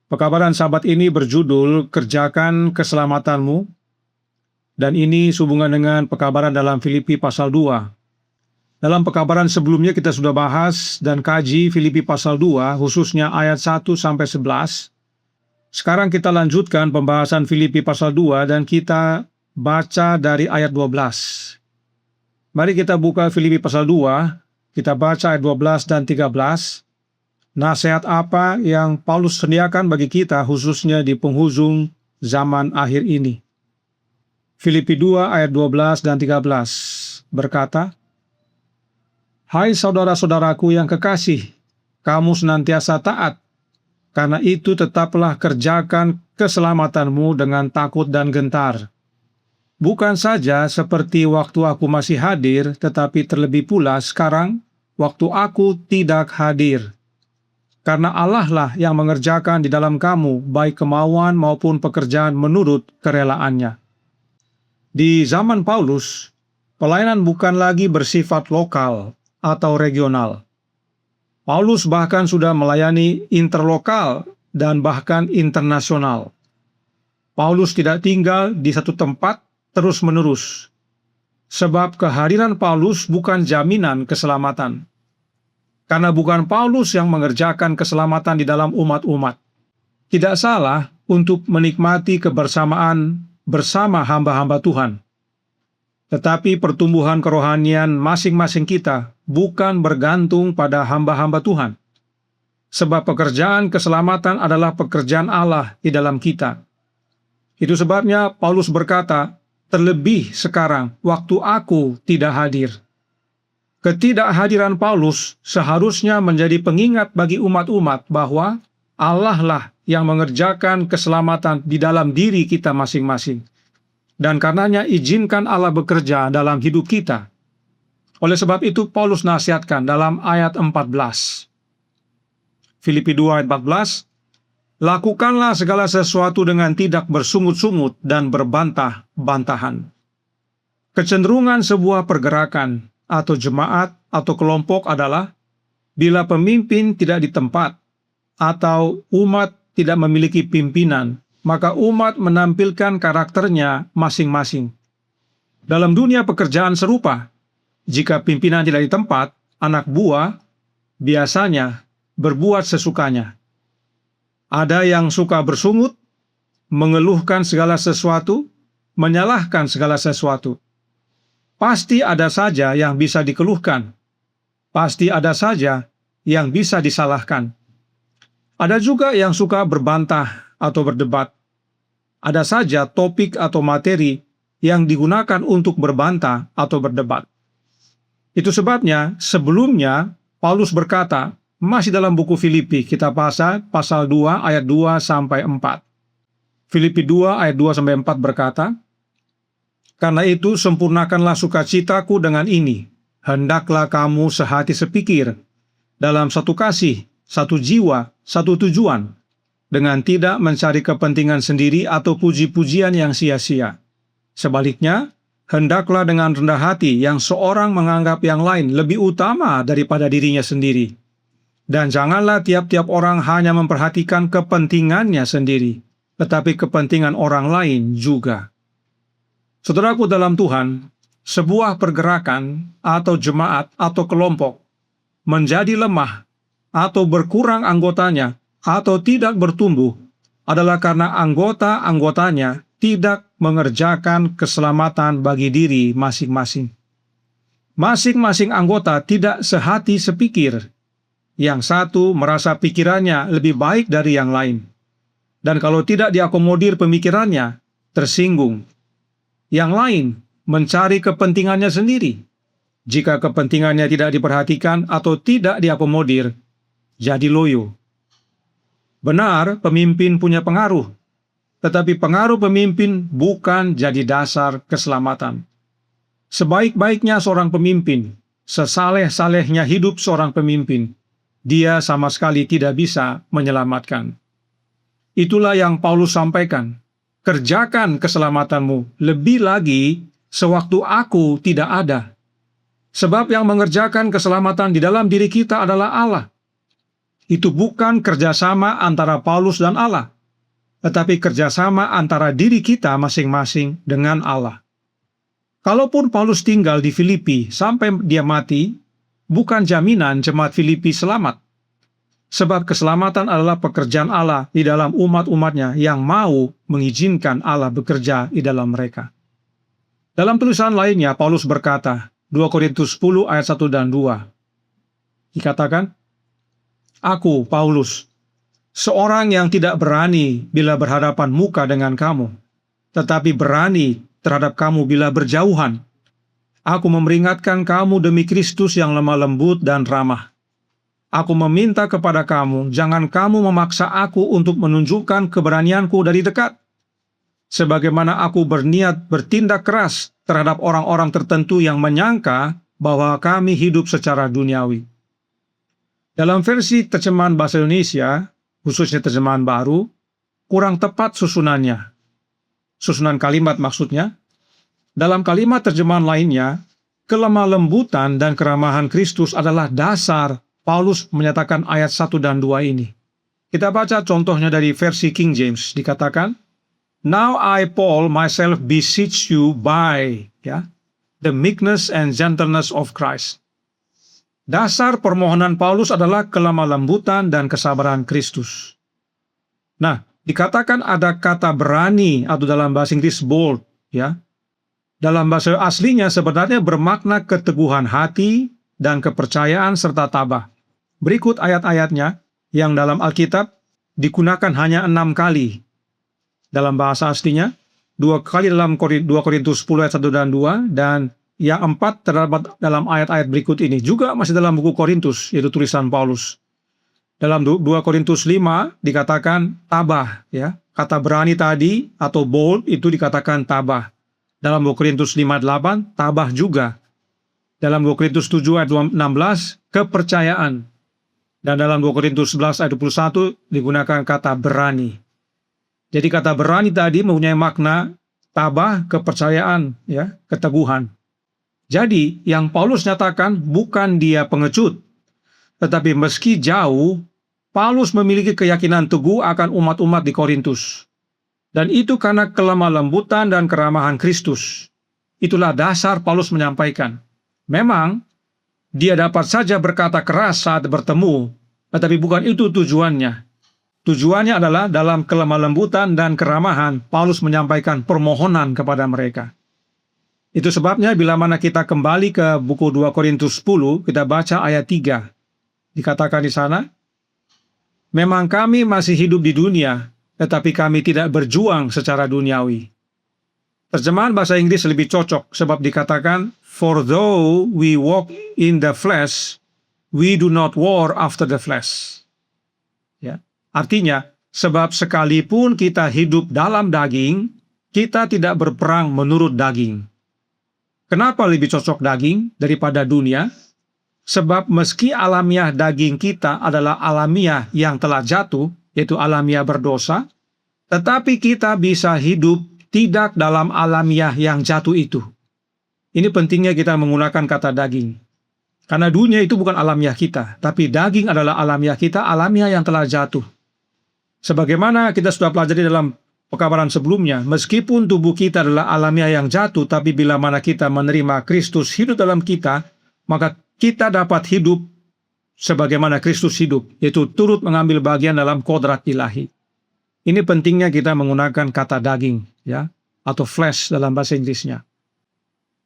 Pekabaran sahabat ini berjudul Kerjakan Keselamatanmu, dan ini sehubungan dengan pekabaran dalam Filipi pasal 2. Dalam pekabaran sebelumnya kita sudah bahas dan kaji Filipi pasal 2, khususnya ayat 1-11. Sekarang kita lanjutkan pembahasan Filipi pasal 2 dan kita baca dari ayat 12. Mari kita buka Filipi pasal 2, kita baca ayat 12 dan 13. Nasihat apa yang Paulus sediakan bagi kita khususnya di penghujung zaman akhir ini. Filipi 2 ayat 12 dan 13 berkata, "Hai saudara-saudaraku yang kekasih, kamu senantiasa taat, karena itu tetaplah kerjakan keselamatanmu dengan takut dan gentar. Bukan saja seperti waktu aku masih hadir, tetapi terlebih pula sekarang waktu aku tidak hadir. Karena Allah lah yang mengerjakan di dalam kamu baik kemauan maupun pekerjaan menurut kerelaannya." Di zaman Paulus, pelayanan bukan lagi bersifat lokal atau regional. Paulus bahkan sudah melayani interlokal dan bahkan internasional. Paulus tidak tinggal di satu tempat terus-menerus, sebab kehadiran Paulus bukan jaminan keselamatan. Karena bukan Paulus yang mengerjakan keselamatan di dalam umat-umat. Tidak salah untuk menikmati kebersamaan bersama hamba-hamba Tuhan. Tetapi pertumbuhan kerohanian masing-masing kita bukan bergantung pada hamba-hamba Tuhan. Sebab pekerjaan keselamatan adalah pekerjaan Allah di dalam kita. Itu sebabnya Paulus berkata, "Terlebih sekarang waktu aku tidak hadir." Ketidakhadiran Paulus seharusnya menjadi pengingat bagi umat-umat bahwa Allah lah yang mengerjakan keselamatan di dalam diri kita masing-masing. Dan karenanya izinkan Allah bekerja dalam hidup kita. Oleh sebab itu Paulus nasihatkan dalam ayat 14. Filipi 2 ayat 14, "Lakukanlah segala sesuatu dengan tidak bersungut-sungut dan berbantah-bantahan." Kecenderungan sebuah pergerakan atau jemaat atau kelompok adalah bila pemimpin tidak di tempat atau umat tidak memiliki pimpinan, maka umat menampilkan karakternya masing-masing. Dalam dunia pekerjaan serupa, jika pimpinan tidak di tempat, anak buah biasanya berbuat sesukanya. Ada yang suka bersungut, mengeluhkan segala sesuatu, menyalahkan segala sesuatu. Pasti ada saja yang bisa dikeluhkan. Pasti ada saja yang bisa disalahkan. Ada juga yang suka berbantah atau berdebat. Ada saja topik atau materi yang digunakan untuk berbantah atau berdebat. Itu sebabnya sebelumnya Paulus berkata, masih dalam buku Filipi, kita pasal 2 ayat 2-4. Filipi 2 ayat 2-4 berkata, "Karena itu sempurnakanlah sukacitaku dengan ini, hendaklah kamu sehati sepikir, dalam satu kasih, satu jiwa, satu tujuan, dengan tidak mencari kepentingan sendiri atau puji-pujian yang sia-sia. Sebaliknya, hendaklah dengan rendah hati yang seorang menganggap yang lain lebih utama daripada dirinya sendiri. Dan janganlah tiap-tiap orang hanya memperhatikan kepentingannya sendiri, tetapi kepentingan orang lain juga." Saudaraku dalam Tuhan, sebuah pergerakan atau jemaat atau kelompok menjadi lemah atau berkurang anggotanya atau tidak bertumbuh adalah karena anggota-anggotanya tidak mengerjakan keselamatan bagi diri masing-masing. Masing-masing anggota tidak sehati sepikir. Yang satu merasa pikirannya lebih baik dari yang lain. Dan kalau tidak diakomodir pemikirannya, tersinggung. Yang lain mencari kepentingannya sendiri. Jika kepentingannya tidak diperhatikan atau tidak diakomodir, jadi loyo. Benar, pemimpin punya pengaruh, tetapi pengaruh pemimpin bukan jadi dasar keselamatan. Sebaik-baiknya seorang pemimpin, sesaleh-salehnya hidup seorang pemimpin, dia sama sekali tidak bisa menyelamatkan. Itulah yang Paulus sampaikan. Kerjakan keselamatanmu, lebih lagi sewaktu aku tidak ada. Sebab yang mengerjakan keselamatan di dalam diri kita adalah Allah. itu bukan kerjasama antara Paulus dan Allah, tetapi kerjasama antara diri kita masing-masing dengan Allah. Kalaupun Paulus tinggal di Filipi sampai dia mati, bukan jaminan jemaat Filipi selamat. Sebab keselamatan adalah pekerjaan Allah di dalam umat-umatnya yang mau mengizinkan Allah bekerja di dalam mereka. Dalam tulisan lainnya, Paulus berkata, 2 Korintus 10 ayat 1 dan 2, dikatakan, "Aku, Paulus, seorang yang tidak berani bila berhadapan muka dengan kamu, tetapi berani terhadap kamu bila berjauhan. Aku memperingatkan kamu demi Kristus yang lemah lembut dan ramah. Aku meminta kepada kamu, jangan kamu memaksa aku untuk menunjukkan keberanianku dari dekat. Sebagaimana aku berniat bertindak keras terhadap orang-orang tertentu yang menyangka bahwa kami hidup secara duniawi." Dalam versi terjemahan bahasa Indonesia, khususnya terjemahan baru, kurang tepat susunannya. Susunan kalimat maksudnya. Dalam kalimat terjemahan lainnya, kelemah lembutan dan keramahan Kristus adalah dasar Paulus menyatakan ayat 1 dan 2 ini. Kita baca contohnya dari versi King James, dikatakan, "Now I, Paul, myself beseech you by the meekness and gentleness of Christ." Dasar permohonan Paulus adalah kelemah lembutan dan kesabaran Kristus. Nah, dikatakan ada kata berani atau dalam bahasa Inggris bold, Dalam bahasa aslinya sebenarnya bermakna keteguhan hati dan kepercayaan serta tabah. Berikut ayat-ayatnya yang dalam Alkitab digunakan hanya 6 kali. Dalam bahasa aslinya, 2 kali dalam 2 Korintus 10 ayat 1 dan 2, dan yang 4 terdapat dalam ayat-ayat berikut ini. Juga masih dalam buku Korintus, yaitu tulisan Paulus. Dalam 2 Korintus 5 dikatakan tabah, Kata berani tadi atau bold itu dikatakan tabah. Dalam 2 Korintus 5:8 tabah juga. Dalam 2 Korintus 7 ayat 16 kepercayaan. Dan dalam 2 Korintus 11 ayat 21 digunakan kata berani. Jadi kata berani tadi mempunyai makna tabah, kepercayaan, keteguhan. Jadi yang Paulus nyatakan bukan dia pengecut, tetapi meski jauh, Paulus memiliki keyakinan teguh akan umat-umat di Korintus. Dan itu karena kelemah lembutan dan keramahan Kristus. Itulah dasar Paulus menyampaikan. Memang, dia dapat saja berkata keras saat bertemu, tetapi bukan itu tujuannya. Tujuannya adalah dalam kelemah lembutan dan keramahan, Paulus menyampaikan permohonan kepada mereka. Itu sebabnya bila mana kita kembali ke buku 2 Korintus 10, kita baca ayat 3. Dikatakan di sana, "Memang kami masih hidup di dunia, tetapi kami tidak berjuang secara duniawi." Terjemahan bahasa Inggris lebih cocok sebab dikatakan, "For though we walk in the flesh, we do not war after the flesh." Artinya, sebab sekalipun kita hidup dalam daging, kita tidak berperang menurut daging. Kenapa lebih cocok daging daripada dunia? Sebab meski alamiah daging kita adalah alamiah yang telah jatuh, yaitu alamiah berdosa, tetapi kita bisa hidup tidak dalam alamiah yang jatuh itu. Ini pentingnya kita menggunakan kata daging. Karena dunia itu bukan alamiah kita, tapi daging adalah alamiah kita, alamiah yang telah jatuh. Sebagaimana kita sudah pelajari dalam pekabaran sebelumnya, meskipun tubuh kita adalah alamiah yang jatuh, tapi bila mana kita menerima Kristus hidup dalam kita, maka kita dapat hidup sebagaimana Kristus hidup, yaitu turut mengambil bagian dalam kodrat ilahi. Ini pentingnya kita menggunakan kata daging, atau flesh dalam bahasa Inggrisnya.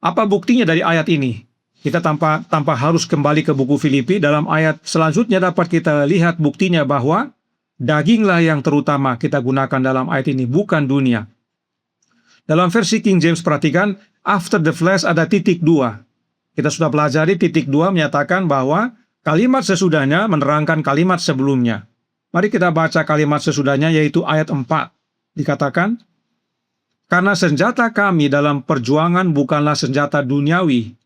Apa buktinya dari ayat ini? Kita tanpa harus kembali ke buku Filipi, dalam ayat selanjutnya dapat kita lihat buktinya bahwa daginglah yang terutama kita gunakan dalam ayat ini, bukan dunia. Dalam versi King James perhatikan, after the flesh ada titik 2. Kita sudah pelajari titik 2 menyatakan bahwa kalimat sesudahnya menerangkan kalimat sebelumnya. Mari kita baca kalimat sesudahnya, yaitu ayat 4. Dikatakan, "Karena senjata kami dalam perjuangan bukanlah senjata duniawi."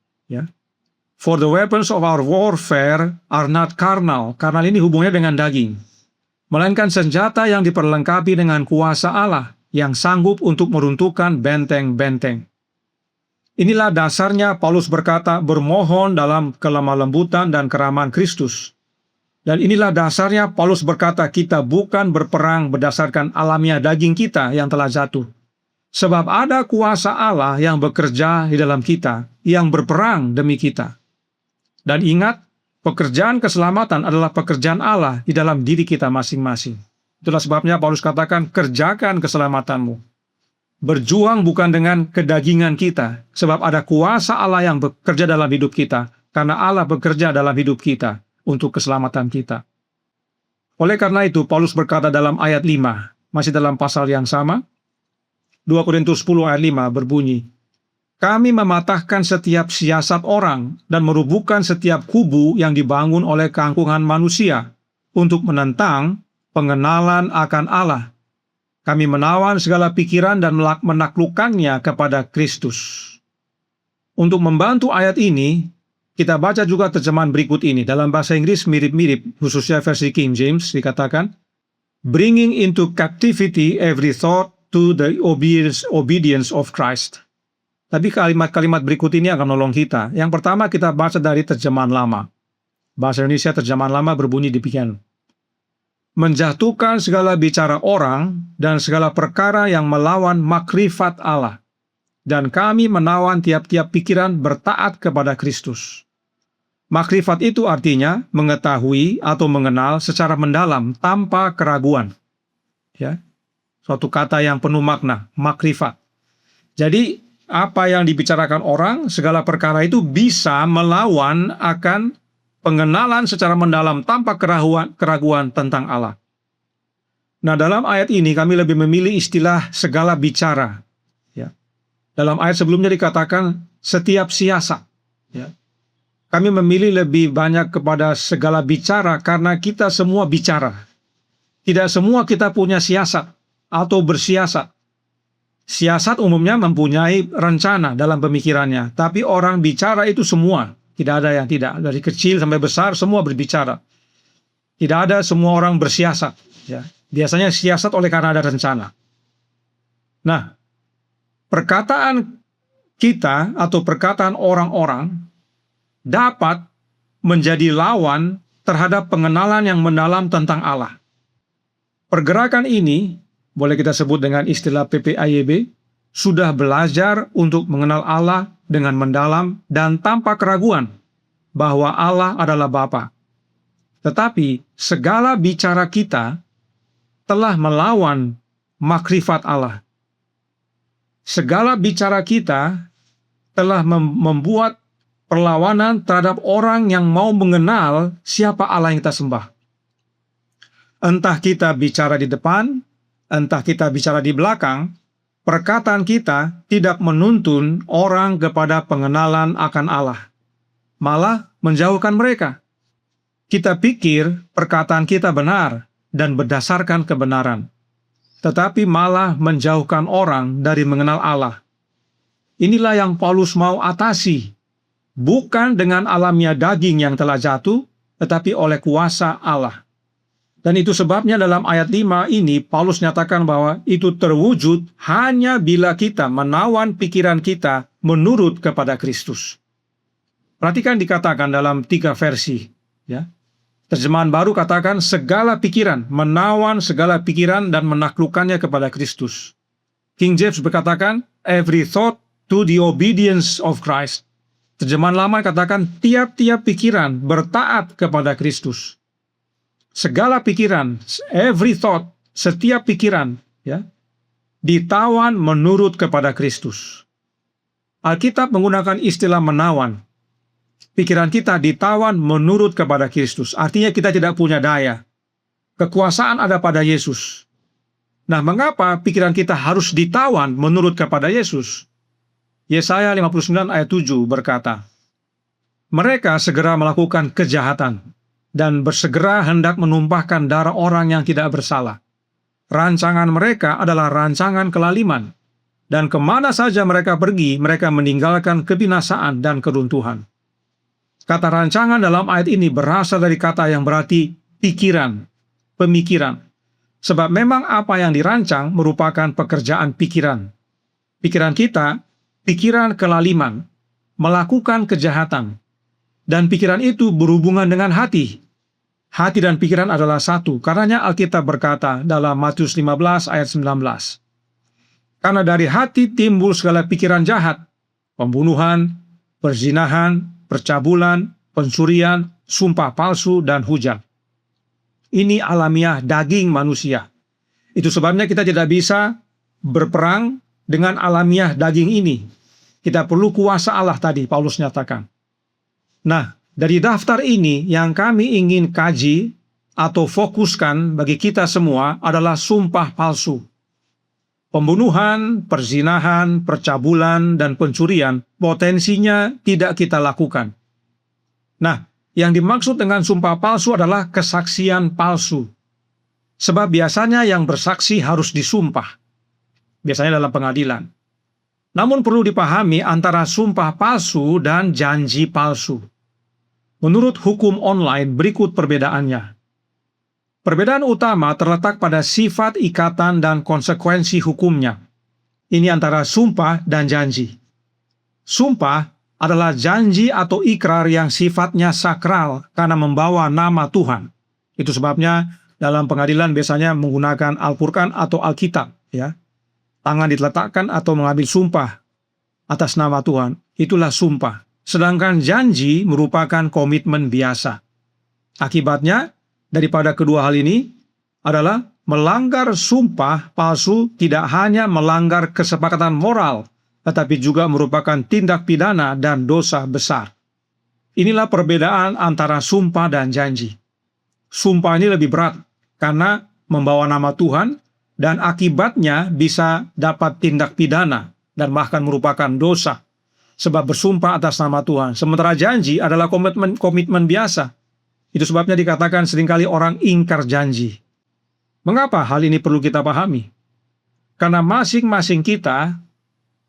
For the weapons of our warfare are not carnal. Karnal ini hubungannya dengan daging. Melainkan senjata yang diperlengkapi dengan kuasa Allah yang sanggup untuk meruntuhkan benteng-benteng. Inilah dasarnya Paulus berkata bermohon dalam kelemah lembutan dan keramahan Kristus. Dan inilah dasarnya Paulus berkata kita bukan berperang berdasarkan alamiah daging kita yang telah jatuh. Sebab ada kuasa Allah yang bekerja di dalam kita, yang berperang demi kita. Dan ingat, pekerjaan keselamatan adalah pekerjaan Allah di dalam diri kita masing-masing. Itulah sebabnya Paulus katakan, kerjakan keselamatanmu. Berjuang bukan dengan kedagingan kita, sebab ada kuasa Allah yang bekerja dalam hidup kita, karena Allah bekerja dalam hidup kita untuk keselamatan kita. Oleh karena itu, Paulus berkata dalam ayat 5, masih dalam pasal yang sama, 2 Korintus 10 ayat 5 berbunyi, kami mematahkan setiap siasat orang dan merubuhkan setiap kubu yang dibangun oleh keangkuhan manusia untuk menentang pengenalan akan Allah. Kami menawan segala pikiran dan menaklukkannya kepada Kristus. Untuk membantu ayat ini, kita baca juga terjemahan berikut ini. Dalam bahasa Inggris mirip-mirip, khususnya versi King James dikatakan, bringing into captivity every thought to the obedience of Christ. Tapi kalimat-kalimat berikut ini akan menolong kita. Yang pertama kita baca dari terjemahan lama. Bahasa Indonesia terjemahan lama berbunyi demikian. Menjatuhkan segala bicara orang dan segala perkara yang melawan makrifat Allah. Dan kami menawan tiap-tiap pikiran bertaat kepada Kristus. Makrifat itu artinya mengetahui atau mengenal secara mendalam tanpa keraguan. Ya, suatu kata yang penuh makna, makrifat. Jadi, apa yang dibicarakan orang, segala perkara itu bisa melawan akan pengenalan secara mendalam tanpa keraguan tentang Allah. Nah, dalam ayat ini kami lebih memilih istilah segala bicara. Ya. Dalam ayat sebelumnya dikatakan setiap siasat. Ya. Kami memilih lebih banyak kepada segala bicara karena kita semua bicara. Tidak semua kita punya siasat atau bersiasat. Siasat umumnya mempunyai rencana dalam pemikirannya, tapi orang bicara itu semua. Tidak ada yang tidak. Dari kecil sampai besar semua berbicara. Tidak ada semua orang bersiasat. Ya. Biasanya siasat oleh karena ada rencana. Nah, perkataan kita atau perkataan orang-orang dapat menjadi lawan terhadap pengenalan yang mendalam tentang Allah. Pergerakan ini, boleh kita sebut dengan istilah PPAYB, sudah belajar untuk mengenal Allah dengan mendalam dan tanpa keraguan bahwa Allah adalah Bapa. Tetapi segala bicara kita telah melawan makrifat Allah. Segala bicara kita telah membuat perlawanan terhadap orang yang mau mengenal siapa Allah yang kita sembah. Entah kita bicara di depan, entah kita bicara di belakang, perkataan kita tidak menuntun orang kepada pengenalan akan Allah, malah menjauhkan mereka. Kita pikir perkataan kita benar dan berdasarkan kebenaran, tetapi malah menjauhkan orang dari mengenal Allah. Inilah yang Paulus mau atasi, bukan dengan alamiah daging yang telah jatuh, tetapi oleh kuasa Allah. Dan itu sebabnya dalam ayat 5 ini Paulus nyatakan bahwa itu terwujud hanya bila kita menawan pikiran kita menurut kepada Kristus. Perhatikan dikatakan dalam 3 versi. Ya. Terjemahan baru katakan segala pikiran, menawan segala pikiran dan menaklukkannya kepada Kristus. King James berkatakan every thought to the obedience of Christ. Terjemahan lama katakan tiap-tiap pikiran bertaat kepada Kristus. Segala pikiran, every thought, setiap pikiran, ya, ditawan menurut kepada Kristus. Alkitab menggunakan istilah menawan. Pikiran kita ditawan menurut kepada Kristus. Artinya kita tidak punya daya. Kekuasaan ada pada Yesus. Nah, mengapa pikiran kita harus ditawan menurut kepada Yesus? Yesaya 59 ayat 7 berkata, mereka segera melakukan kejahatan dan bersegera hendak menumpahkan darah orang yang tidak bersalah. Rancangan mereka adalah rancangan kelaliman, dan kemana saja mereka pergi, mereka meninggalkan kebinasaan dan keruntuhan. Kata rancangan dalam ayat ini berasal dari kata yang berarti pikiran, pemikiran. Sebab memang apa yang dirancang merupakan pekerjaan pikiran. Pikiran kita, pikiran kelaliman, melakukan kejahatan. Dan pikiran itu berhubungan dengan hati. Hati dan pikiran adalah satu. Karenanya Alkitab berkata dalam Matius 15 ayat 19. Karena dari hati timbul segala pikiran jahat, pembunuhan, perzinahan, percabulan, pencurian, sumpah palsu, dan hujat. Ini alamiah daging manusia. Itu sebabnya kita tidak bisa berperang dengan alamiah daging ini. Kita perlu kuasa Allah tadi, Paulus nyatakan. Nah, dari daftar ini yang kami ingin kaji atau fokuskan bagi kita semua adalah sumpah palsu. Pembunuhan, perzinahan, percabulan, dan pencurian potensinya tidak kita lakukan. Nah, yang dimaksud dengan sumpah palsu adalah kesaksian palsu. Sebab biasanya yang bersaksi harus disumpah. Biasanya dalam pengadilan. Namun perlu dipahami antara sumpah palsu dan janji palsu. Menurut hukum online berikut perbedaannya. Perbedaan utama terletak pada sifat ikatan dan konsekuensi hukumnya. Ini antara sumpah dan janji. Sumpah adalah janji atau ikrar yang sifatnya sakral karena membawa nama Tuhan. Itu sebabnya dalam pengadilan biasanya menggunakan Al-Qur'an atau Alkitab, ya. Tangan diletakkan atau mengambil sumpah atas nama Tuhan. Itulah sumpah. Sedangkan janji merupakan komitmen biasa. Akibatnya, daripada kedua hal ini adalah melanggar sumpah palsu tidak hanya melanggar kesepakatan moral, tetapi juga merupakan tindak pidana dan dosa besar. Inilah perbedaan antara sumpah dan janji. Sumpah ini lebih berat karena membawa nama Tuhan dan akibatnya bisa dapat tindak pidana dan bahkan merupakan dosa sebab bersumpah atas nama Tuhan. Sementara janji adalah komitmen biasa. Itu sebabnya dikatakan seringkali orang ingkar janji. Mengapa hal ini perlu kita pahami? Karena masing-masing kita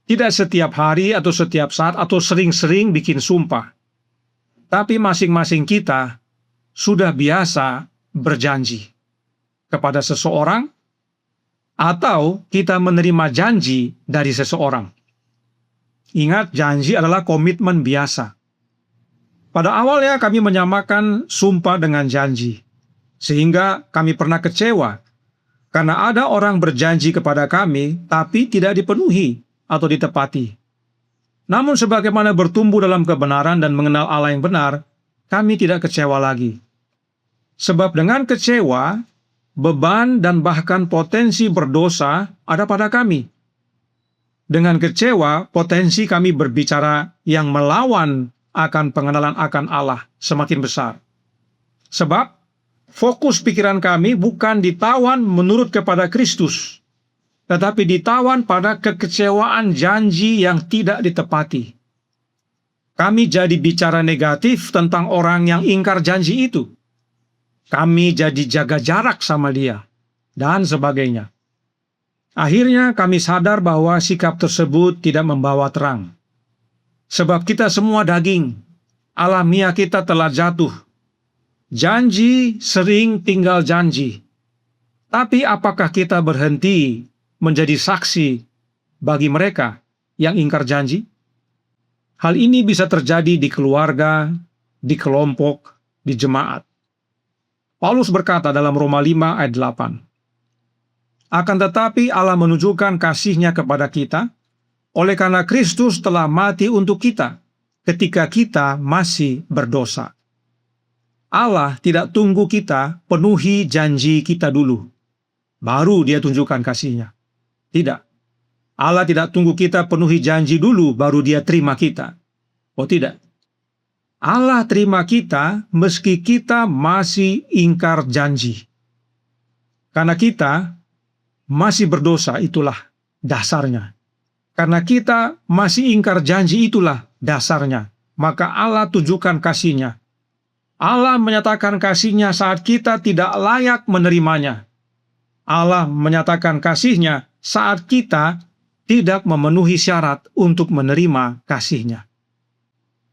tidak setiap hari atau setiap saat atau sering-sering bikin sumpah. Tapi masing-masing kita sudah biasa berjanji kepada seseorang atau kita menerima janji dari seseorang. Ingat, janji adalah komitmen biasa. Pada awalnya kami menyamakan sumpah dengan janji, sehingga kami pernah kecewa karena ada orang berjanji kepada kami tapi tidak dipenuhi atau ditepati. Namun sebagaimana bertumbuh dalam kebenaran dan mengenal Allah yang benar, kami tidak kecewa lagi. Sebab dengan kecewa, beban dan bahkan potensi berdosa ada pada kami. Dengan kecewa, potensi kami berbicara yang melawan akan pengenalan akan Allah semakin besar. Sebab fokus pikiran kami bukan ditawan menurut kepada Kristus, tetapi ditawan pada kekecewaan janji yang tidak ditepati. Kami jadi bicara negatif tentang orang yang ingkar janji itu. Kami jadi jaga jarak sama dia, dan sebagainya. Akhirnya kami sadar bahwa sikap tersebut tidak membawa terang. Sebab kita semua daging, alamiah kita telah jatuh. Janji sering tinggal janji. Tapi apakah kita berhenti menjadi saksi bagi mereka yang ingkar janji? Hal ini bisa terjadi di keluarga, di kelompok, di jemaat. Paulus berkata dalam Roma 5 ayat 8, akan tetapi Allah menunjukkan kasih-Nya kepada kita, oleh karena Kristus telah mati untuk kita, ketika kita masih berdosa. Allah tidak tunggu kita penuhi janji kita dulu, baru Dia tunjukkan kasih-Nya. Tidak. Allah tidak tunggu kita penuhi janji dulu, baru Dia terima kita. Oh tidak. Allah terima kita meski kita masih ingkar janji. Karena kita masih berdosa, itulah dasarnya. Karena kita masih ingkar janji, itulah dasarnya. Maka Allah tunjukkan kasih-Nya. Allah menyatakan kasih-Nya saat kita tidak layak menerimanya. Allah menyatakan kasih-Nya saat kita tidak memenuhi syarat untuk menerima kasih-Nya.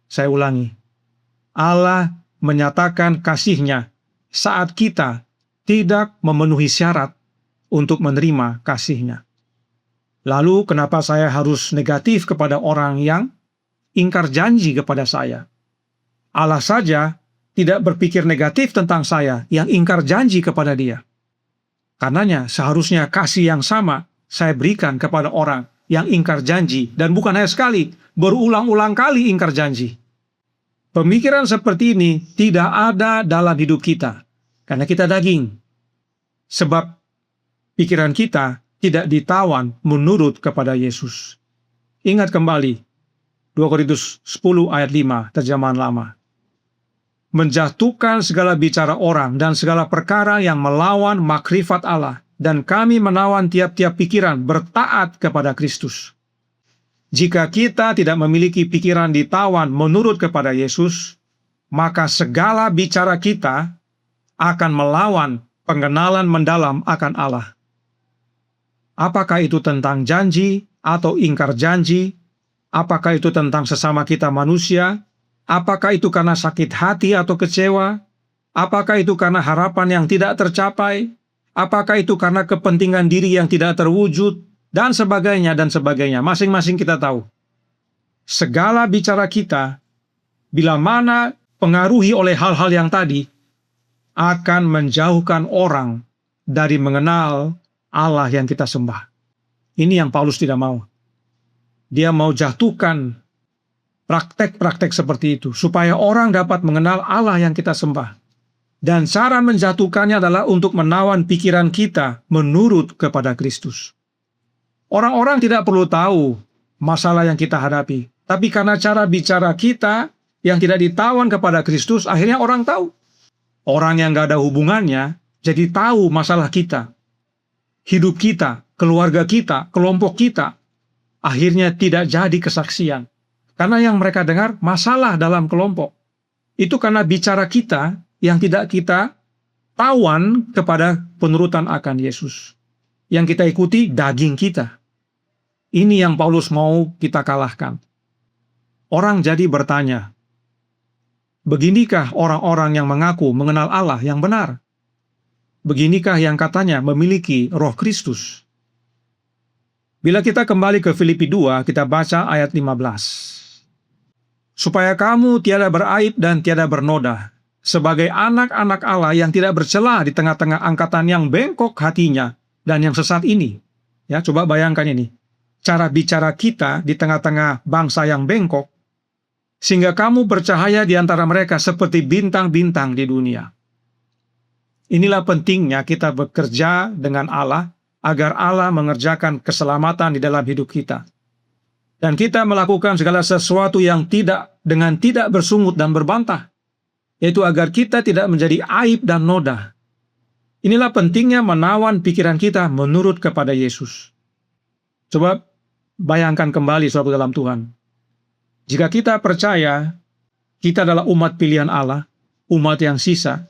Saya ulangi. Allah menyatakan kasih-Nya saat kita tidak memenuhi syarat untuk menerima kasih-Nya. Lalu kenapa saya harus negatif kepada orang yang ingkar janji kepada saya? Allah saja tidak berpikir negatif tentang saya yang ingkar janji kepada dia. Karenanya seharusnya kasih yang sama saya berikan kepada orang yang ingkar janji, dan bukan hanya sekali, berulang-ulang kali ingkar janji. Pemikiran seperti ini tidak ada dalam hidup kita, karena kita daging. Sebab pikiran kita tidak ditawan menurut kepada Yesus. Ingat kembali, 2 Korintus 10 ayat 5, terjemahan lama. Menjatuhkan segala bicara orang dan segala perkara yang melawan makrifat Allah, dan kami menawan tiap-tiap pikiran bertaat kepada Kristus. Jika kita tidak memiliki pikiran ditawan menurut kepada Yesus, maka segala bicara kita akan melawan pengenalan mendalam akan Allah. Apakah itu tentang janji atau ingkar janji? Apakah itu tentang sesama kita manusia? Apakah itu karena sakit hati atau kecewa? Apakah itu karena harapan yang tidak tercapai? Apakah itu karena kepentingan diri yang tidak terwujud? Dan sebagainya, dan sebagainya. Masing-masing kita tahu. Segala bicara kita, bila mana pengaruhi oleh hal-hal yang tadi, akan menjauhkan orang dari mengenal Allah yang kita sembah. Ini yang Paulus tidak mau. Dia mau jatuhkan praktek-praktek seperti itu, supaya orang dapat mengenal Allah yang kita sembah. Dan cara menjatuhkannya adalah untuk menawan pikiran kita menurut kepada Kristus. Orang-orang tidak perlu tahu masalah yang kita hadapi, tapi karena cara bicara kita yang tidak ditawan kepada Kristus, akhirnya orang tahu. Orang yang gak ada hubungannya jadi tahu masalah kita, hidup kita, keluarga kita, kelompok kita. Akhirnya tidak jadi kesaksian. Karena yang mereka dengar masalah dalam kelompok. Itu karena bicara kita yang tidak kita tawan kepada penurutan akan Yesus. Yang kita ikuti daging kita. Ini yang Paulus mau kita kalahkan. Orang jadi bertanya, beginikah orang-orang yang mengaku mengenal Allah yang benar? Beginikah yang katanya memiliki Roh Kristus? Bila kita kembali ke Filipi 2, kita baca ayat 15. Supaya kamu tiada beraib dan tiada bernoda, sebagai anak-anak Allah yang tidak bercela di tengah-tengah angkatan yang bengkok hatinya dan yang sesat ini. Ya, coba bayangkan ini. Cara bicara kita di tengah-tengah bangsa yang bengkok, sehingga kamu bercahaya di antara mereka seperti bintang-bintang di dunia. Inilah pentingnya kita bekerja dengan Allah, agar Allah mengerjakan keselamatan di dalam hidup kita. Dan kita melakukan segala sesuatu yang dengan tidak bersungut dan berbantah, yaitu agar kita tidak menjadi aib dan noda. Inilah pentingnya menawan pikiran kita menurut kepada Yesus. Coba bayangkan kembali saudara dalam Tuhan. Jika kita percaya kita adalah umat pilihan Allah, umat yang sisa,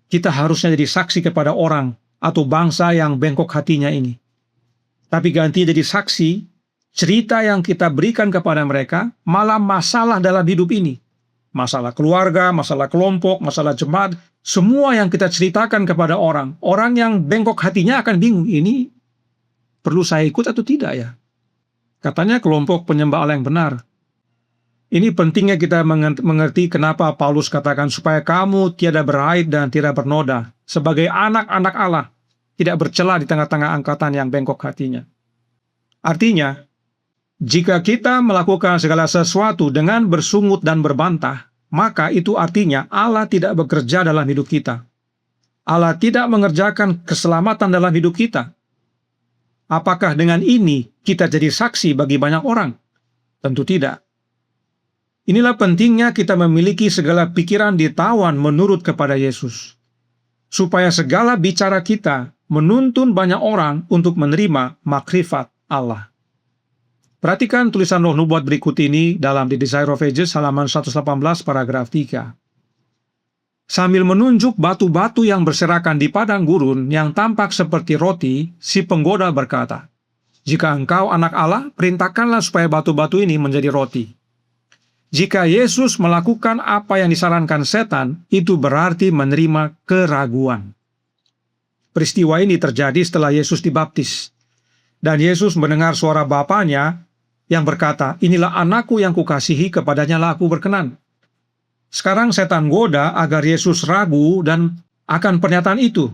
kita harusnya jadi saksi kepada orang atau bangsa yang bengkok hatinya ini. Tapi ganti jadi saksi, cerita yang kita berikan kepada mereka malah masalah dalam hidup ini. Masalah keluarga, masalah kelompok, masalah jemaat, semua yang kita ceritakan kepada orang. Orang yang bengkok hatinya akan bingung, ini perlu saya ikut atau tidak ya? Katanya kelompok penyembah Allah yang benar. Ini pentingnya kita mengerti kenapa Paulus katakan supaya kamu tiada beraib dan tidak bernoda, sebagai anak-anak Allah, tidak bercela di tengah-tengah angkatan yang bengkok hatinya. Artinya, jika kita melakukan segala sesuatu dengan bersungut dan berbantah, maka itu artinya Allah tidak bekerja dalam hidup kita. Allah tidak mengerjakan keselamatan dalam hidup kita. Apakah dengan ini kita jadi saksi bagi banyak orang? Tentu tidak. Inilah pentingnya kita memiliki segala pikiran ditawan menurut kepada Yesus, supaya segala bicara kita menuntun banyak orang untuk menerima makrifat Allah. Perhatikan tulisan Roh Nubuat berikut ini dalam The Desire of Ages halaman 118 paragraf 3. Sambil menunjuk batu-batu yang berserakan di padang gurun yang tampak seperti roti, si penggoda berkata, "Jika engkau anak Allah, perintahkanlah supaya batu-batu ini menjadi roti." Jika Yesus melakukan apa yang disarankan setan, itu berarti menerima keraguan. Peristiwa ini terjadi setelah Yesus dibaptis. Dan Yesus mendengar suara Bapanya yang berkata, "Inilah anakku yang kukasihi, kepadanya lah aku berkenan." Sekarang setan goda agar Yesus ragu dan akan pernyataan itu.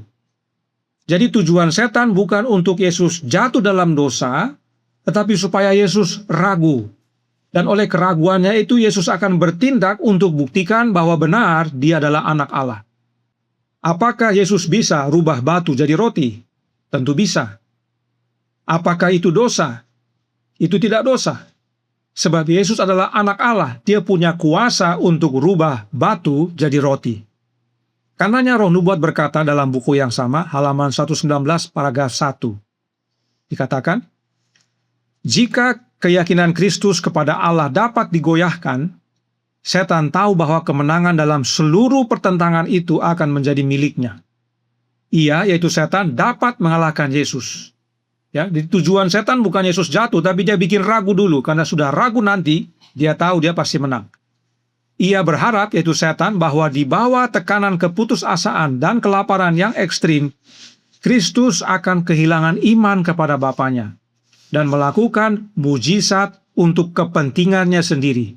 Jadi tujuan setan bukan untuk Yesus jatuh dalam dosa, tetapi supaya Yesus ragu. Dan oleh keraguannya itu Yesus akan bertindak untuk buktikan bahwa benar dia adalah anak Allah. Apakah Yesus bisa rubah batu jadi roti? Tentu bisa. Apakah itu dosa? Itu tidak dosa. Sebab Yesus adalah anak Allah, dia punya kuasa untuk rubah batu jadi roti. Karenanya Roh Nubuat berkata dalam buku yang sama, halaman 119 paragraf 1. Dikatakan, jika keyakinan Kristus kepada Allah dapat digoyahkan, setan tahu bahwa kemenangan dalam seluruh pertentangan itu akan menjadi miliknya. Ia, yaitu setan, dapat mengalahkan Yesus. Ya, tujuan setan bukan Yesus jatuh, tapi dia bikin ragu dulu. Karena sudah ragu nanti, dia tahu dia pasti menang. Ia berharap, yaitu setan, bahwa di bawah tekanan keputusasaan dan kelaparan yang ekstrim, Kristus akan kehilangan iman kepada Bapanya dan melakukan mujizat untuk kepentingannya sendiri.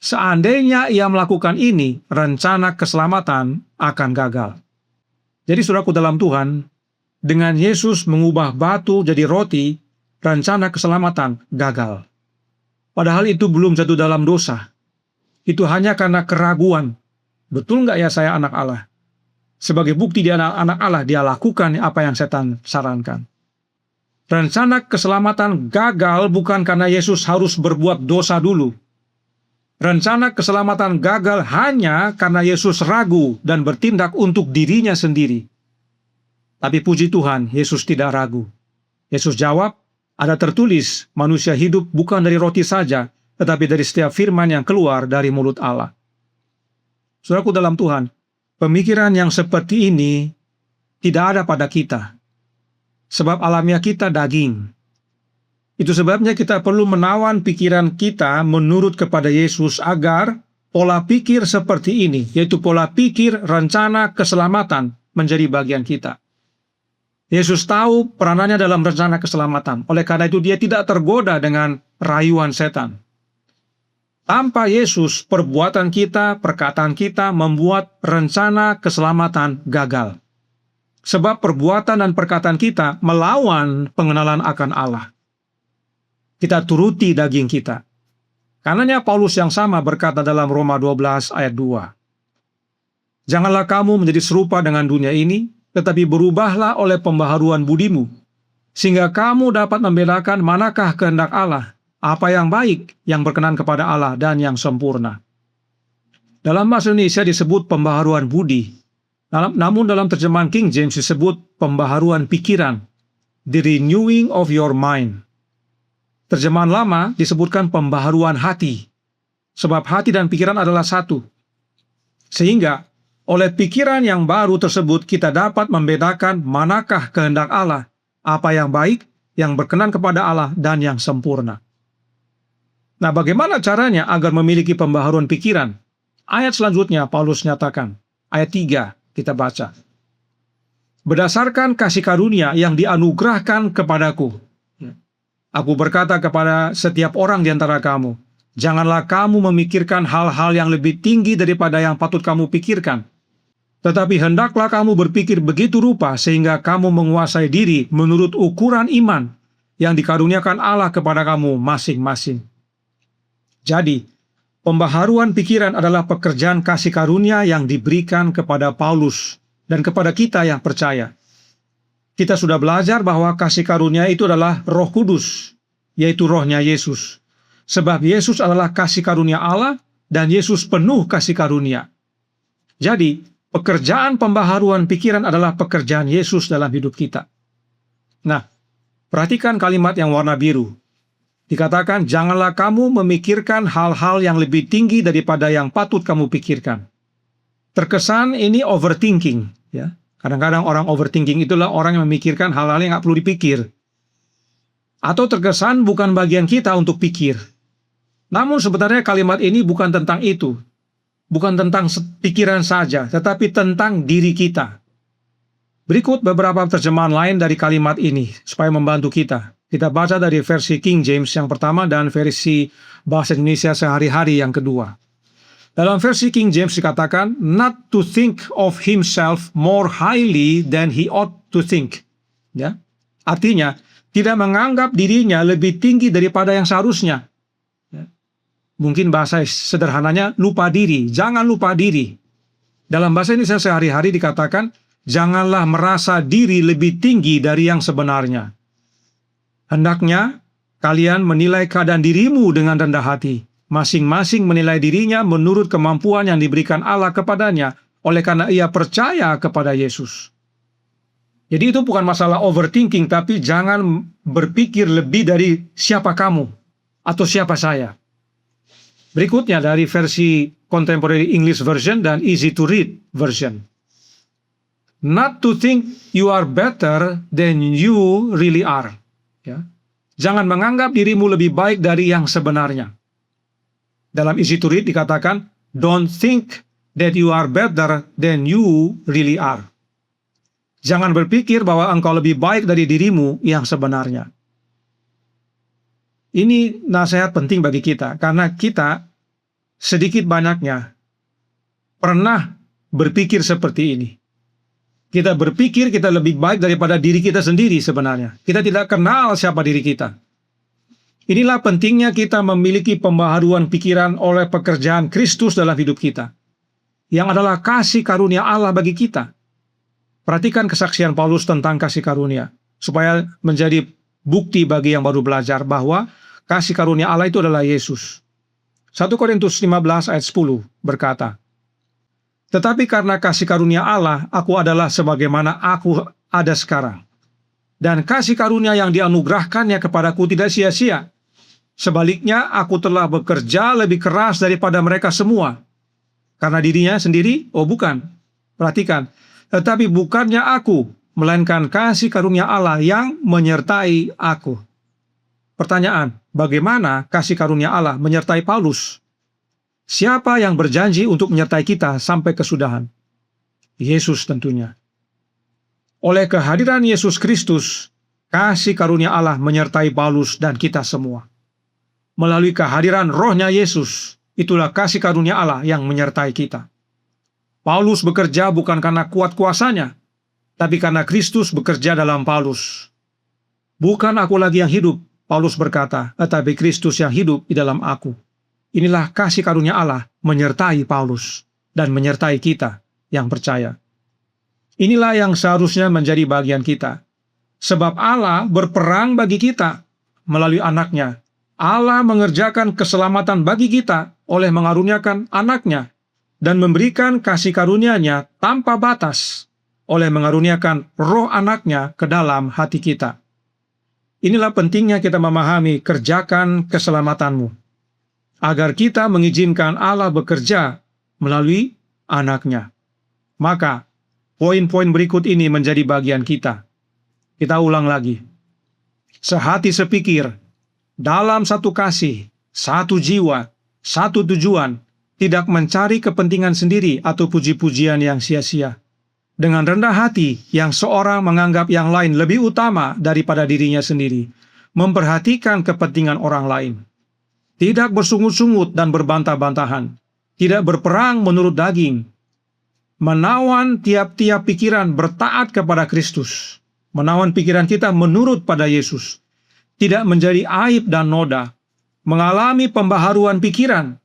Seandainya ia melakukan ini, rencana keselamatan akan gagal. Jadi saudaraku dalam Tuhan, dengan Yesus mengubah batu jadi roti, rencana keselamatan gagal. Padahal itu belum jatuh dalam dosa. Itu hanya karena keraguan. Betul nggak ya saya anak Allah? Sebagai bukti dia anak Allah, dia lakukan apa yang setan sarankan. Rencana keselamatan gagal bukan karena Yesus harus berbuat dosa dulu. Rencana keselamatan gagal hanya karena Yesus ragu dan bertindak untuk dirinya sendiri. Tapi puji Tuhan, Yesus tidak ragu. Yesus jawab, ada tertulis, manusia hidup bukan dari roti saja, tetapi dari setiap firman yang keluar dari mulut Allah. Saudaraku dalam Tuhan, pemikiran yang seperti ini tidak ada pada kita. Sebab alamiah kita daging. Itu sebabnya kita perlu menawan pikiran kita menurut kepada Yesus agar pola pikir seperti ini, yaitu pola pikir rencana keselamatan, menjadi bagian kita. Yesus tahu peranannya dalam rencana keselamatan. Oleh karena itu dia tidak tergoda dengan rayuan setan. Tanpa Yesus, perbuatan kita, perkataan kita membuat rencana keselamatan gagal. Sebab perbuatan dan perkataan kita melawan pengenalan akan Allah. Kita turuti daging kita. Karenanya Paulus yang sama berkata dalam Roma 12 ayat 2. Janganlah kamu menjadi serupa dengan dunia ini, tetapi berubahlah oleh pembaharuan budimu, sehingga kamu dapat membedakan manakah kehendak Allah, apa yang baik, yang berkenan kepada Allah, dan yang sempurna. Dalam bahasa Indonesia disebut pembaharuan budi, namun dalam terjemahan King James disebut pembaharuan pikiran, the renewing of your mind. Terjemahan lama disebutkan pembaharuan hati, sebab hati dan pikiran adalah satu. Sehingga, oleh pikiran yang baru tersebut kita dapat membedakan manakah kehendak Allah, apa yang baik, yang berkenan kepada Allah, dan yang sempurna. Nah, bagaimana caranya agar memiliki pembaharuan pikiran? Ayat selanjutnya Paulus nyatakan, ayat 3 kita baca. Berdasarkan kasih karunia yang dianugerahkan kepadaku, aku berkata kepada setiap orang di antara kamu, janganlah kamu memikirkan hal-hal yang lebih tinggi daripada yang patut kamu pikirkan. Tetapi hendaklah kamu berpikir begitu rupa sehingga kamu menguasai diri menurut ukuran iman yang dikaruniakan Allah kepada kamu masing-masing. Jadi, pembaharuan pikiran adalah pekerjaan kasih karunia yang diberikan kepada Paulus dan kepada kita yang percaya. Kita sudah belajar bahwa kasih karunia itu adalah Roh Kudus, yaitu rohnya Yesus. Sebab Yesus adalah kasih karunia Allah dan Yesus penuh kasih karunia. Jadi, pekerjaan pembaharuan pikiran adalah pekerjaan Yesus dalam hidup kita. Nah, perhatikan kalimat yang warna biru. Dikatakan, janganlah kamu memikirkan hal-hal yang lebih tinggi daripada yang patut kamu pikirkan. Terkesan ini overthinking, ya. Kadang-kadang orang overthinking itulah orang yang memikirkan hal-hal yang nggak perlu dipikir. Atau terkesan bukan bagian kita untuk pikir. Namun sebenarnya kalimat ini bukan tentang itu. Bukan tentang pikiran saja, tetapi tentang diri kita. Berikut beberapa terjemahan lain dari kalimat ini, supaya membantu kita. Kita baca dari versi King James yang pertama dan versi bahasa Indonesia sehari-hari yang kedua. Dalam versi King James dikatakan, not to think of himself more highly than he ought to think. Ya. Artinya, tidak menganggap dirinya lebih tinggi daripada yang seharusnya. Ya. Mungkin bahasa sederhananya, lupa diri. Jangan lupa diri. Dalam bahasa Indonesia sehari-hari dikatakan, janganlah merasa diri lebih tinggi dari yang sebenarnya. Hendaknya kalian menilai keadaan dirimu dengan rendah hati. Masing-masing menilai dirinya menurut kemampuan yang diberikan Allah kepadanya, oleh karena ia percaya kepada Yesus. Jadi itu bukan masalah overthinking, tapi jangan berpikir lebih dari siapa kamu atau siapa saya. Berikutnya dari versi Contemporary English Version dan Easy to Read Version. Not to think you are better than you really are. Ya. Jangan menganggap dirimu lebih baik dari yang sebenarnya. Dalam Easy to Read dikatakan, don't think that you are better than you really are. Jangan berpikir bahwa engkau lebih baik dari dirimu yang sebenarnya. Ini nasihat penting bagi kita, karena kita sedikit banyaknya pernah berpikir seperti ini. Kita berpikir kita lebih baik daripada diri kita sendiri sebenarnya. Kita tidak kenal siapa diri kita. Inilah pentingnya kita memiliki pembaharuan pikiran oleh pekerjaan Kristus dalam hidup kita, yang adalah kasih karunia Allah bagi kita. Perhatikan kesaksian Paulus tentang kasih karunia, supaya menjadi bukti bagi yang baru belajar bahwa kasih karunia Allah itu adalah Yesus. 1 Korintus 15 ayat 10 berkata, tetapi karena kasih karunia Allah, aku adalah sebagaimana aku ada sekarang. Dan kasih karunia yang dianugerahkannya kepadaku tidak sia-sia. Sebaliknya, aku telah bekerja lebih keras daripada mereka semua. Karena dirinya sendiri? Oh bukan. Perhatikan. Tetapi bukannya aku, melainkan kasih karunia Allah yang menyertai aku. Pertanyaan, bagaimana kasih karunia Allah menyertai Paulus? Siapa yang berjanji untuk menyertai kita sampai kesudahan? Yesus tentunya. Oleh kehadiran Yesus Kristus, kasih karunia Allah menyertai Paulus dan kita semua. Melalui kehadiran rohnya Yesus, itulah kasih karunia Allah yang menyertai kita. Paulus bekerja bukan karena kuat kuasanya, tapi karena Kristus bekerja dalam Paulus. Bukan aku lagi yang hidup, Paulus berkata, tetapi Kristus yang hidup di dalam aku. Inilah kasih karunia Allah menyertai Paulus dan menyertai kita yang percaya. Inilah yang seharusnya menjadi bagian kita. Sebab Allah berperang bagi kita melalui anaknya. Allah mengerjakan keselamatan bagi kita oleh mengaruniakan anaknya dan memberikan kasih karunia-Nya tanpa batas oleh mengaruniakan roh anaknya ke dalam hati kita. Inilah pentingnya kita memahami kerjakan keselamatanmu, agar kita mengizinkan Allah bekerja melalui anaknya. Maka, poin-poin berikut ini menjadi bagian kita. Kita ulang lagi. Sehati sepikir, dalam satu kasih, satu jiwa, satu tujuan, tidak mencari kepentingan sendiri atau puji-pujian yang sia-sia. Dengan rendah hati, yang seorang menganggap yang lain lebih utama daripada dirinya sendiri, memperhatikan kepentingan orang lain. Tidak bersungut-sungut dan berbantah-bantahan, tidak berperang menurut daging, menawan tiap-tiap pikiran bertaat kepada Kristus, menawan pikiran kita menurut pada Yesus, tidak menjadi aib dan noda, mengalami pembaharuan pikiran,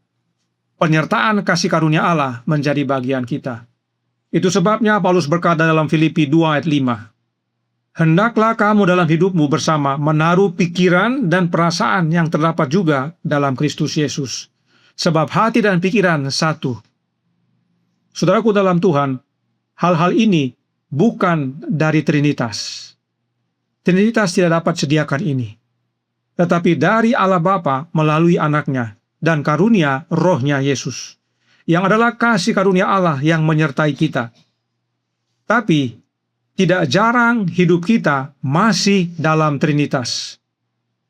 penyertaan kasih karunia Allah menjadi bagian kita. Itu sebabnya Paulus berkata dalam Filipi 2 ayat 5, hendaklah kamu dalam hidupmu bersama menaruh pikiran dan perasaan yang terdapat juga dalam Kristus Yesus, sebab hati dan pikiran satu. Saudaraku dalam Tuhan, hal-hal ini bukan dari Trinitas. Trinitas tidak dapat sediakan ini, tetapi dari Allah Bapa melalui anaknya dan karunia rohnya Yesus, yang adalah kasih karunia Allah yang menyertai kita. Tapi, tidak jarang hidup kita masih dalam Trinitas.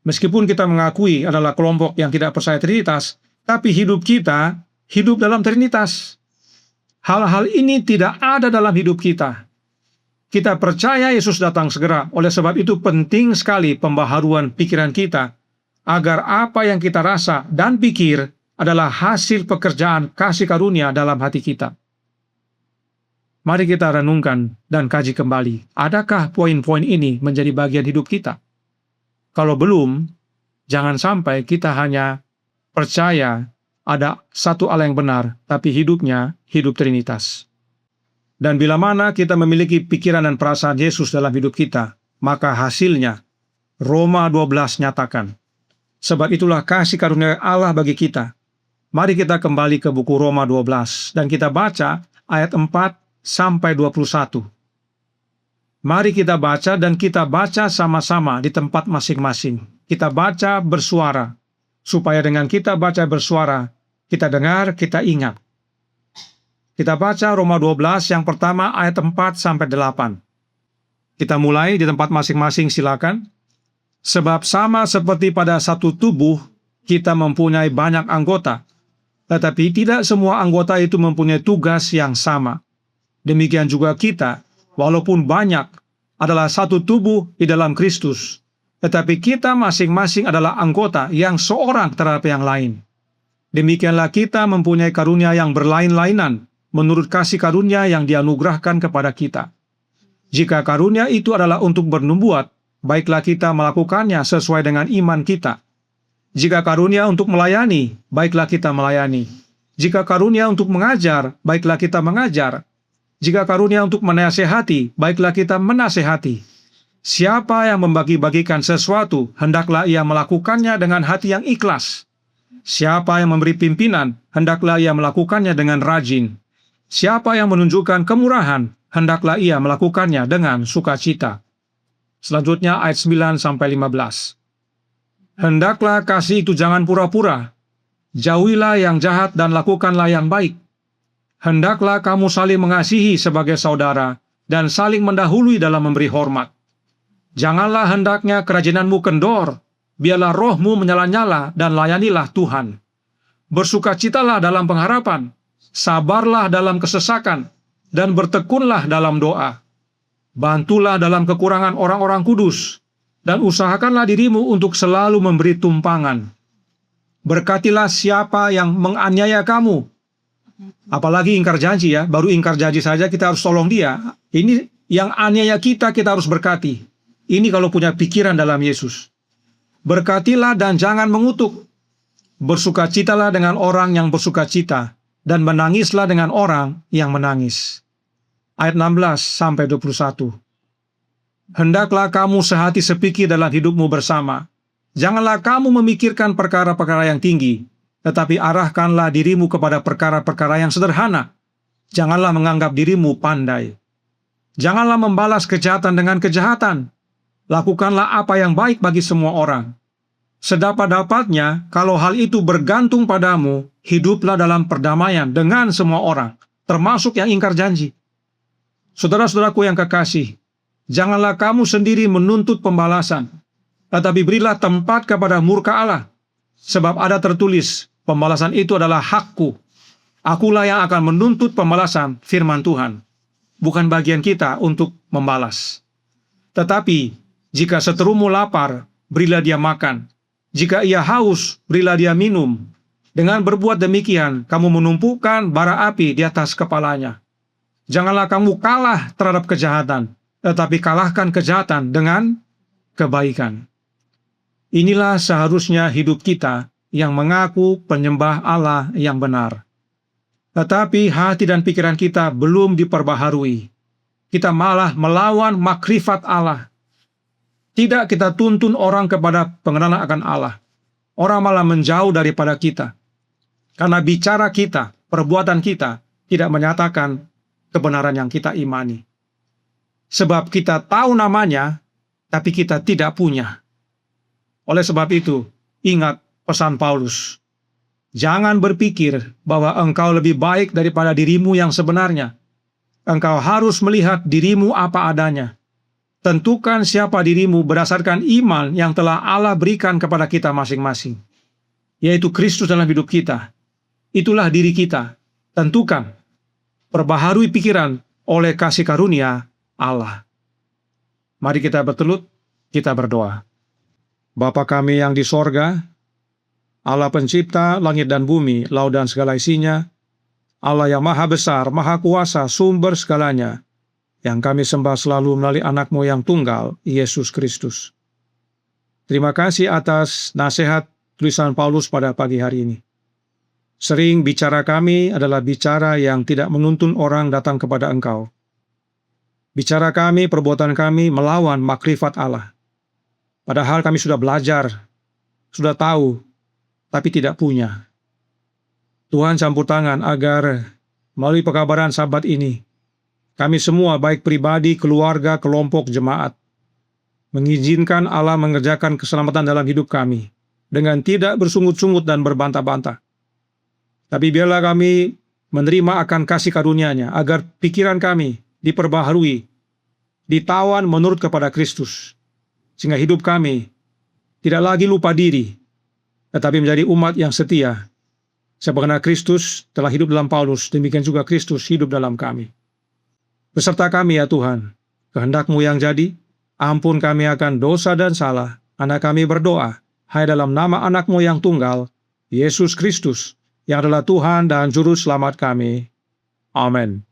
Meskipun kita mengakui adalah kelompok yang tidak percaya Trinitas, tapi hidup kita hidup dalam Trinitas. Hal-hal ini tidak ada dalam hidup kita. Kita percaya Yesus datang segera, oleh sebab itu penting sekali pembaharuan pikiran kita, agar apa yang kita rasa dan pikir adalah hasil pekerjaan kasih karunia dalam hati kita. Mari kita renungkan dan kaji kembali, adakah poin-poin ini menjadi bagian hidup kita? Kalau belum, jangan sampai kita hanya percaya ada satu Allah yang benar, tapi hidupnya hidup Trinitas. Dan bila mana kita memiliki pikiran dan perasaan Yesus dalam hidup kita, maka hasilnya Roma 12 nyatakan. Sebab itulah kasih karunia Allah bagi kita. Mari kita kembali ke buku Roma 12 dan kita baca ayat 4 sampai 21. Mari kita baca dan kita baca sama-sama di tempat masing-masing. Kita baca bersuara, supaya dengan kita baca bersuara, kita dengar, kita ingat. Kita baca Roma 12 yang pertama ayat 4 sampai 8. Kita mulai di tempat masing-masing, silakan. Sebab sama seperti pada satu tubuh, kita mempunyai banyak anggota, tetapi tidak semua anggota itu mempunyai tugas yang sama. Demikian juga kita, walaupun banyak, adalah satu tubuh di dalam Kristus, tetapi kita masing-masing adalah anggota yang seorang terhadap yang lain. Demikianlah kita mempunyai karunia yang berlain-lainan, menurut kasih karunia yang dianugerahkan kepada kita. Jika karunia itu adalah untuk bernubuat, baiklah kita melakukannya sesuai dengan iman kita. Jika karunia untuk melayani, baiklah kita melayani. Jika karunia untuk mengajar, baiklah kita mengajar. Jika karunia untuk menasehati, baiklah kita menasehati. Siapa yang membagi-bagikan sesuatu, hendaklah ia melakukannya dengan hati yang ikhlas. Siapa yang memberi pimpinan, hendaklah ia melakukannya dengan rajin. Siapa yang menunjukkan kemurahan, hendaklah ia melakukannya dengan sukacita. Selanjutnya ayat 9 sampai 15. Hendaklah kasih itu jangan pura-pura. Jauhilah yang jahat dan lakukanlah yang baik. Hendaklah kamu saling mengasihi sebagai saudara dan saling mendahului dalam memberi hormat. Janganlah hendaknya kerajinanmu kendor, biarlah rohmu menyala-nyala dan layanilah Tuhan. Bersukacitalah dalam pengharapan, sabarlah dalam kesesakan, dan bertekunlah dalam doa. Bantulah dalam kekurangan orang-orang kudus, dan usahakanlah dirimu untuk selalu memberi tumpangan. Berkatilah siapa yang menganiaya kamu. Apalagi ingkar janji ya, baru ingkar janji saja kita harus tolong dia. Ini yang aniaya kita harus berkati. Ini kalau punya pikiran dalam Yesus. Berkatilah dan jangan mengutuk. Bersukacitalah dengan orang yang bersukacita, dan menangislah dengan orang yang menangis. Ayat 16 sampai 21. Hendaklah kamu sehati sepikir dalam hidupmu bersama. Janganlah kamu memikirkan perkara-perkara yang tinggi, tetapi arahkanlah dirimu kepada perkara-perkara yang sederhana. Janganlah menganggap dirimu pandai. Janganlah membalas kejahatan dengan kejahatan. Lakukanlah apa yang baik bagi semua orang. Sedapat-dapatnya, kalau hal itu bergantung padamu, hiduplah dalam perdamaian dengan semua orang, termasuk yang ingkar janji. Saudara-saudaraku yang kekasih, janganlah kamu sendiri menuntut pembalasan, tetapi berilah tempat kepada murka Allah. Sebab ada tertulis, pembalasan itu adalah hakku. Akulah yang akan menuntut pembalasan, firman Tuhan. Bukan bagian kita untuk membalas. Tetapi, jika seterumu lapar, berilah dia makan. Jika ia haus, berilah dia minum. Dengan berbuat demikian, kamu menumpukan bara api di atas kepalanya. Janganlah kamu kalah terhadap kejahatan, tetapi kalahkan kejahatan dengan kebaikan. Inilah seharusnya hidup kita yang mengaku penyembah Allah yang benar. Tetapi hati dan pikiran kita belum diperbaharui. Kita malah melawan makrifat Allah. Tidak kita tuntun orang kepada pengenalan akan Allah. Orang malah menjauh daripada kita. Karena bicara kita, perbuatan kita, tidak menyatakan kebenaran yang kita imani. Sebab kita tahu namanya, tapi kita tidak punya. Oleh sebab itu, ingat pesan Paulus. Jangan berpikir bahwa engkau lebih baik daripada dirimu yang sebenarnya. Engkau harus melihat dirimu apa adanya. Tentukan siapa dirimu berdasarkan iman yang telah Allah berikan kepada kita masing-masing, yaitu Kristus dalam hidup kita. Itulah diri kita. Tentukan, perbaharui pikiran oleh kasih karunia Allah. Mari kita bertelut, kita berdoa. Bapa kami yang di sorga, Allah pencipta langit dan bumi, laut dan segala isinya, Allah yang maha besar, maha kuasa, sumber segalanya, yang kami sembah selalu melalui anak-Mu yang tunggal, Yesus Kristus. Terima kasih atas nasihat tulisan Paulus pada pagi hari ini. Sering bicara kami adalah bicara yang tidak menuntun orang datang kepada Engkau. Bicara kami, perbuatan kami melawan makrifat Allah. Padahal kami sudah belajar, sudah tahu, tapi tidak punya. Tuhan campur tangan agar melalui pekabaran Sabat ini, kami semua baik pribadi, keluarga, kelompok, jemaat, mengizinkan Allah mengerjakan keselamatan dalam hidup kami, dengan tidak bersungut-sungut dan berbantah-bantah. Tapi biarlah kami menerima akan kasih karunia-Nya, agar pikiran kami diperbaharui, ditawan menurut kepada Kristus, sehingga hidup kami tidak lagi lupa diri, tetapi menjadi umat yang setia. Sebagaimana Kristus telah hidup dalam Paulus, demikian juga Kristus hidup dalam kami. Beserta kami ya Tuhan, kehendak-Mu yang jadi, ampun kami akan dosa dan salah. Anak kami berdoa, hai dalam nama anak-Mu yang tunggal, Yesus Kristus, yang adalah Tuhan dan Juru Selamat kami. Amin.